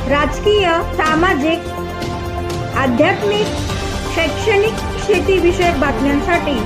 राजकीय, सामाजिक, आध्यात्मिक, शैक्षणिक, शेतीविषयक बातम्यांसाठी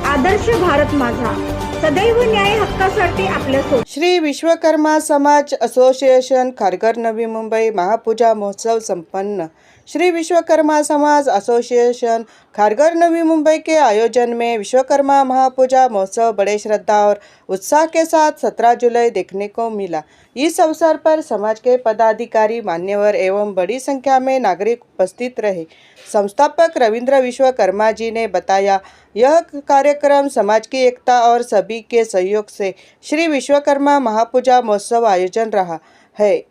आदर्श भारत माझा सदैव न्याय हक्कासाठी आपल्यासोबत। श्री विश्वकर्मा समाज असोसिएशन खारघर नवी मुंबई महापूजा महोत्सव संपन्न। श्री विश्वकर्मा समाज एसोसिएशन खारघर नवी मुंबई के आयोजन में विश्वकर्मा महापूजा महोत्सव बड़े श्रद्धा और उत्साह के साथ 17 जुलाई देखने को मिला। इस अवसर पर समाज के पदाधिकारी, मान्यवर एवं बड़ी संख्या में नागरिक उपस्थित रहे। संस्थापक रविंद्र विश्वकर्मा जी ने बताया, यह कार्यक्रम समाज की एकता और सभी के सहयोग से श्री विश्वकर्मा महापूजा महोत्सव आयोजन रहा है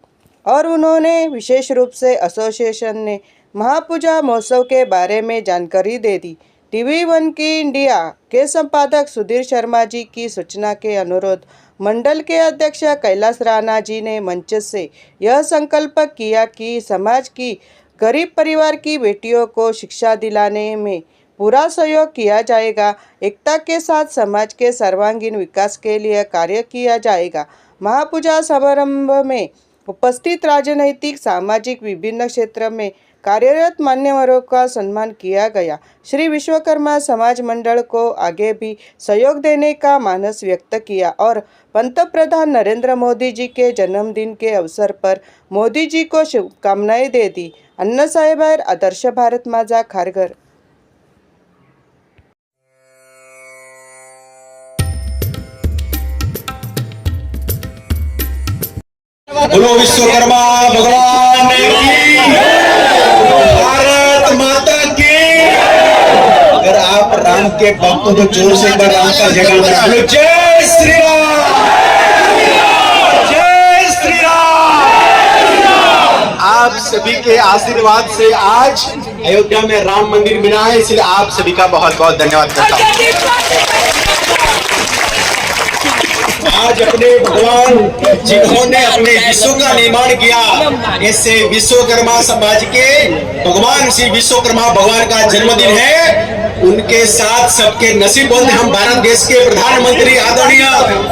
और उन्होंने विशेष रूप से एसोसिएशन ने महापूजा महोत्सव के बारे में जानकारी दे दी। टीवी 1 की इंडिया के संपादक सुधीर शर्मा जी की सूचना के अनुरोध मंडल के अध्यक्ष कैलाश राणा जी ने मंच से यह संकल्प किया कि समाज की गरीब परिवार की बेटियों को शिक्षा दिलाने में पूरा सहयोग किया जाएगा। एकता के साथ समाज के सर्वांगीण विकास के लिए कार्य किया जाएगा। महापूजा समारंभ में उपस्थित राजनैतिक, सामाजिक विभिन्न क्षेत्र में कार्यरत मान्यवरों का सम्मान किया गया। श्री विश्वकर्मा समाज मंडल को आगे भी सहयोग देने का मानस व्यक्त किया और पंतप्रधान नरेंद्र मोदी जी के जन्मदिन के अवसर पर मोदी जी को शुभकामनाएं दे दी। अण्णासाहेब आदर्श भारत माझा खारघर। बोलो विश्वकर्मा भगवान की, भारत माता की। अगर आप राम के भक्त हो तो जोर से एक बार राम का जयकारा बोलो। जय श्री राम, जय श्री राम। आप सभी के आशीर्वाद से आज अयोध्या में राम मंदिर बना है, इसलिए आप सभी का बहुत बहुत धन्यवाद करता हूँ। आज अपने भगवान जिन्होंने अपने विश्व का निर्माण किया, ऐसे विश्वकर्मा समाज के भगवान श्री विश्वकर्मा भगवान का जन्मदिन है। उनके साथ सबके नसीबबंद हम भारत देश के प्रधानमंत्री आदरणीय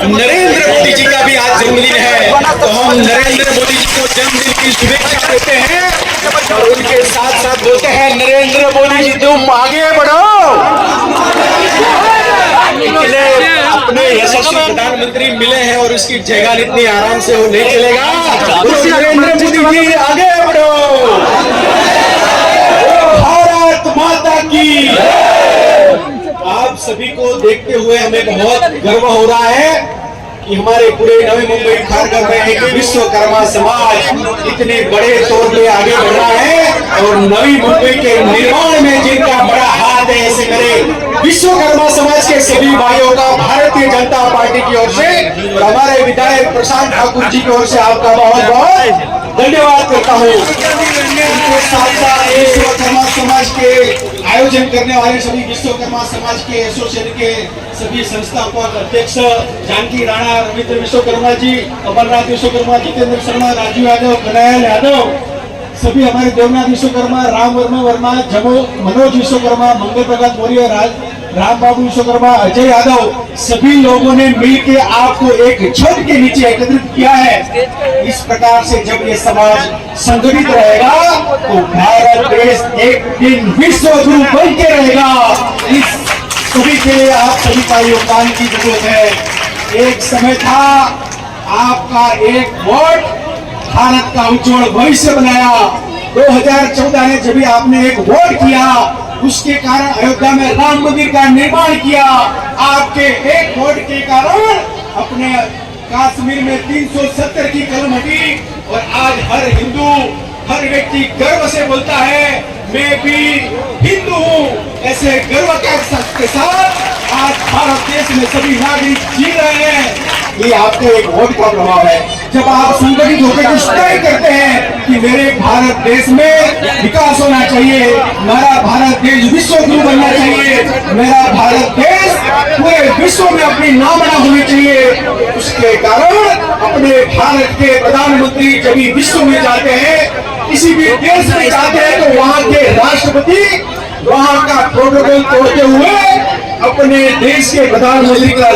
नरेंद्र मोदी जी का भी आज जन्मदिन है, तो हम नरेंद्र मोदी जी को जन्मदिन की शुभेच्छा देते हैं और उनके साथ साथ बोलते हैं, नरेंद्र मोदी जी तुम आगे बढ़ो। अपने यशस्वी प्रधानमंत्री मिले हैं और उसकी जगह इतनी आराम से वो नहीं चलेगा। नरेंद्र मोदी जी आगे बढ़ो। भारत माता की। आप सभी को देखते हुए हमें बहुत गर्व हो रहा है कि हमारे पूरे नवी मुंबई खारघर में एक विश्वकर्मा समाज इतने बड़े तौर पे आगे बढ़ रहा है और नवी मुंबई के निर्माण में जिनका बड़ा हाथ है, ऐसे मेरे विश्वकर्मा समाज के सभी भाइयों का भारतीय जनता पार्टी की ओर से और हमारे विधायक प्रशांत ठाकुर जी की ओर से आपका बहुत बहुत धन्यवाद करता हूँ। उनके साथ साथ विश्वकर्मा समाज के आयोजन करने वाले सभी विश्वकर्मा समाज के एसोसिएशन के सभी संस्थापक अध्यक्ष जानकी राणा, रविंद्र विश्वकर्मा जी, अमरनाथ विश्वकर्मा, जितेंद्र शर्मा, राजू यादव, कन्हैया यादव, सभी हमारे देवनाथ विश्वकर्मा, राम वर्मा, मनोज विश्वकर्मा, मंगल प्रकाश मौर्य, राम बाबू विश्वकर्मा, अजय यादव, सभी लोगों ने मिलकर आपको एक छत के नीचे एकत्रित किया है। इस प्रकार से जब ये समाज संगठित रहेगा तो भारत देश एक दिन विश्व गुरु बन के रहेगा। इस सभी के लिए आप सभी का योगदान की जरूरत है। एक समय था आपका एक वोट भारत का उज्जवल भविष्य बनाया। 2014 में जब आपने एक वोट किया, उसके कारण अयोध्या में राम मंदिर का निर्माण किया। आपके एक वोट के कारण अपने कश्मीर में 370 की कलम हटी और आज हर हिंदू, हर व्यक्ति गर्व से बोलता है मैं भी हिंदू हूँ। ऐसे गर्व के साथ आज भारत देश में सभी नागरिक जी रहे हैं। ये आपके एक वोट का प्रभाव है। जब आप संगठित होकर कुछ तय करते हैं कि मेरे भारत देश में विकास होना चाहिए, मेरा भारत देश विश्व गुरु बनना चाहिए, मेरा भारत देश पूरे विश्व में अपनी नामना होनी चाहिए, उसके कारण अपने भारत के प्रधानमंत्री जब विश्व में जाते हैं, किसी भी देश में जाते हैं, तो वहाँ के राष्ट्रपति वहाँ का प्रोटोकॉल तोड़ते हुए अपने देश के प्रधानमंत्री का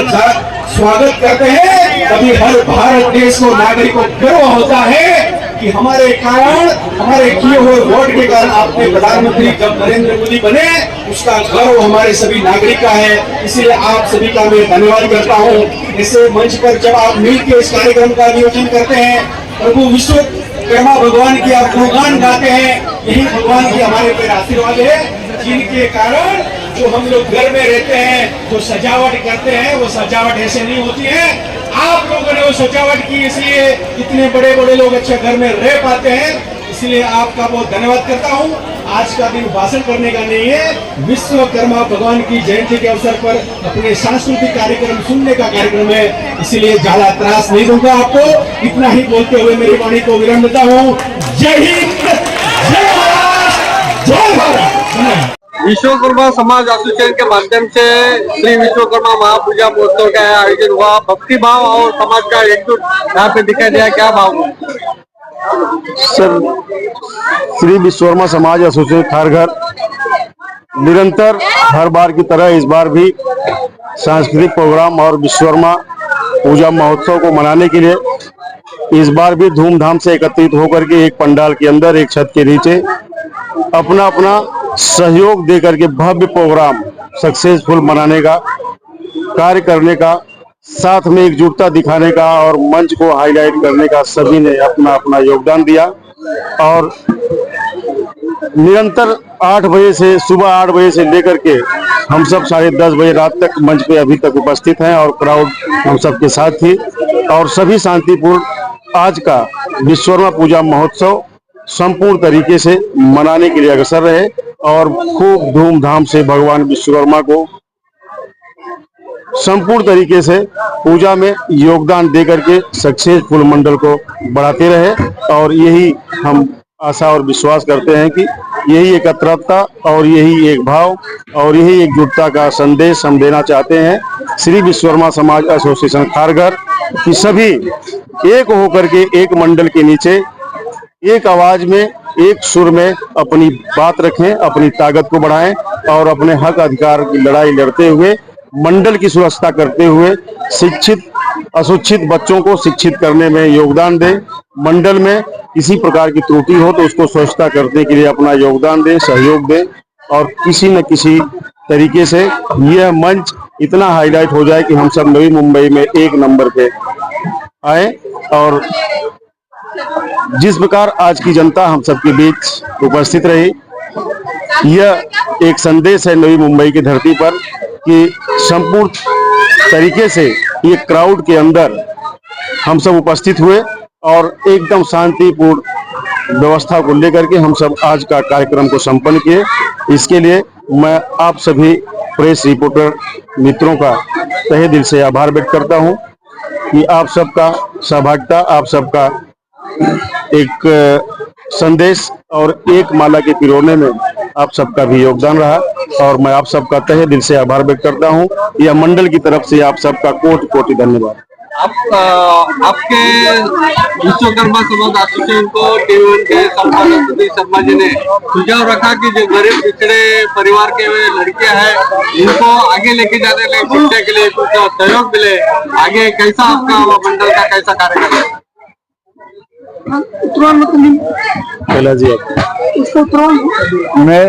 स्वागत करते हैं, तभी हर भारत देश को नागरिक को गर्व होता है कि हमारे कारण, हमारे किए हुए वोट के कारण आपने प्रधानमंत्री जब नरेंद्र मोदी बने, उसका गर्व हमारे सभी नागरिक का है। इसलिए आप सभी का मैं धन्यवाद करता हूँ। ऐसे मंच पर जब आप मिलकर इस कार्यक्रम का आयोजन करते हैं, प्रभु विश्वकर्मा भगवान की आप गुणगान गाते हैं, यही भगवान की हमारे पर आशीर्वाद है, जिनके कारण जो हम लोग घर में रहते हैं, जो सजावट करते हैं, वो सजावट ऐसे नहीं होती है। आप लोगों ने वो सजावट की, इसलिए इतने बड़े बड़े लोग अच्छे घर में रह पाते हैं। इसलिए आपका बहुत धन्यवाद करता हूँ। आज का दिन भाषण करने का नहीं है, विश्वकर्मा भगवान की जयंती के अवसर पर अपने सांस्कृतिक कार्यक्रम सुनने का कार्यक्रम है, इसलिए ज्यादा त्रास नहीं दूंगा आपको। इतना ही बोलते हुए मेरी वाणी को विराम देता हूँ। जय हिंद, जय महाराष्ट्र, जय भारत। विश्वकर्मा समाज एसोसिएशन के माध्यम से श्री विश्वकर्मा महापूजा महोत्सव का आयोजन हुआ। भक्ति भाव और समाज का एकजुट यहाँ पे दिखाई दिया। क्या भाव सर? श्री विश्वकर्मा समाज एसोसिएशन खारघर निरंतर हर बार की तरह इस बार भी सांस्कृतिक प्रोग्राम और विश्वकर्मा पूजा महोत्सव को मनाने के लिए इस बार भी धूमधाम से एकत्रित होकर के एक पंडाल के अंदर, एक छत के नीचे अपना अपना सहयोग दे करके भव्य प्रोग्राम सक्सेसफुल मनाने का कार्य करने का, साथ में एकजुटता दिखाने का और मंच को हाईलाइट करने का सभी ने अपना अपना योगदान दिया। और निरंतर 8 बजे से, सुबह 8 बजे से लेकर के हम सब 10:30 बजे रात तक मंच पे अभी तक उपस्थित हैं और क्राउड हम सबके साथ थी और सभी शांतिपूर्ण आज का विश्वकर्मा पूजा महोत्सव संपूर्ण तरीके से मनाने के लिए अग्रसर रहे और खूब धूमधाम से भगवान विश्वकर्मा को संपूर्ण तरीके से पूजा में योगदान दे करके सक्सेसफुल मंडल को बढ़ाते रहे। और यही हम आशा और विश्वास करते हैं कि यही एकत्रता और यही एक भाव और यही एकजुटता का संदेश हम देना चाहते हैं। श्री विश्वकर्मा समाज एसोसिएशन खारघर की सभी एक होकर के एक मंडल के नीचे एक आवाज में, एक सुर में अपनी बात रखें, अपनी ताकत को बढ़ाएं और अपने हक अधिकार की लड़ाई लड़ते हुए मंडल की सुरक्षा करते हुए शिक्षित अशिक्षित बच्चों को शिक्षित करने में योगदान दें। मंडल में किसी प्रकार की त्रुटि हो तो उसको स्वच्छता करने के लिए अपना योगदान दें, सहयोग दें और किसी न किसी तरीके से यह मंच इतना हाईलाइट हो जाए कि हम सब नवी मुंबई में एक नंबर पे आए। और जिस प्रकार आज की जनता हम सबके बीच उपस्थित रही, यह एक संदेश है नवी मुंबई की धरती पर कि संपूर्ण तरीके से ये क्राउड के अंदर हम सब उपस्थित हुए और एकदम शांतिपूर्ण व्यवस्था को लेकर के हम सब आज का कार्यक्रम को संपन्न किए। इसके लिए मैं आप सभी प्रेस रिपोर्टर मित्रों का तहे दिल से आभार व्यक्त करता हूं कि आप सबका सहभागिता, आप सबका एक संदेश और एक माला के पिरोने में आप सबका भी योगदान रहा और मैं आप सबका तहे दिल से आभार व्यक्त करता हूं। यह मंडल की तरफ से आप सबका कोटि कोटि धन्यवाद। आपके विश्वकर्मा समाज एसोसिएशन को टीवी के संपादक सुधीर शर्मा जी ने सुझाव रखा कि जो गरीब पिछड़े परिवार के लड़कियां हैं, इनको आगे लेके जाने के लिए, शिक्षा के लिए कुछ सहयोग मिले। आगे कैसा आपका मंडल का कैसा कार्यक्रम है? जी मैं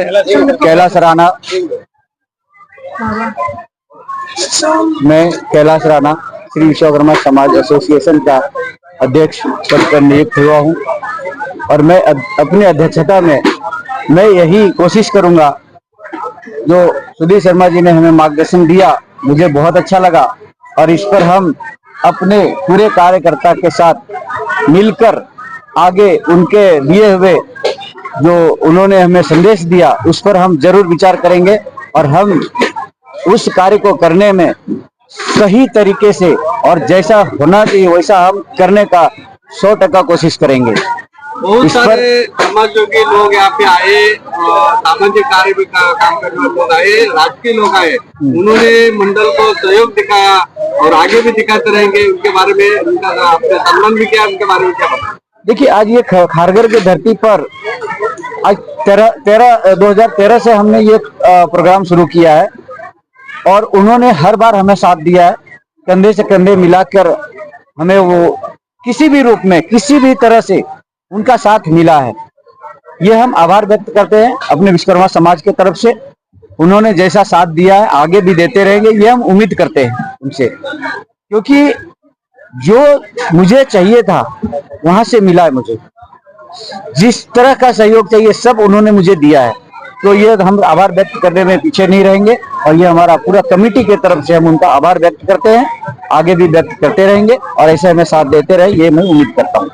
कैलाश राणा श्री विश्वकर्मा समाज एसोसिएशन का अध्यक्ष पद पर नियुक्त हुआ हूँ और मैं अपनी अध्यक्षता में मैं यही कोशिश करूंगा। जो सुधीर शर्मा जी ने हमें मार्गदर्शन दिया, मुझे बहुत अच्छा लगा और इस पर हम अपने पूरे कार्यकर्ता के साथ मिलकर आगे उनके दिए हुए जो उन्होंने हमें संदेश दिया उस पर हम जरूर विचार करेंगे और हम उस कार्य को करने में सही तरीके से और जैसा होना चाहिए वैसा हम करने का 100% कोशिश करेंगे। बहुत सारे समाजों के लोग यहाँ पे आए, सामाजिक कार्य भी काम करने वाले लोग आए, राजकीय लोग आए, उन्होंने मंडल को सहयोग दिखाया और आगे भी दिखाते रहेंगे। उनके बारे में उनका आपने सम्मान भी किया, उनके बारे में क्या बताया? देखिए, आज ये खारघर की धरती पर आज 2013 से हमने ये प्रोग्राम शुरू किया है और उन्होंने हर बार हमें साथ दिया है कंधे से कंधे मिलाकर हमें वो किसी भी रूप में किसी भी तरह से उनका साथ मिला है। ये हम आभार व्यक्त करते हैं अपने विश्वकर्मा समाज के तरफ से। उन्होंने जैसा साथ दिया है आगे भी देते रहेंगे, ये हम उम्मीद करते हैं उनसे, क्योंकि जो मुझे चाहिए था वहां से मिला है। मुझे जिस तरह का सहयोग चाहिए सब उन्होंने मुझे दिया है, तो ये हम आभार व्यक्त करने में पीछे नहीं रहेंगे और ये हमारा पूरा कमेटी के तरफ से हम उनका आभार व्यक्त करते हैं, आगे भी व्यक्त करते रहेंगे और ऐसे हमें साथ देते रहे, ये मैं उम्मीद करता हूँ।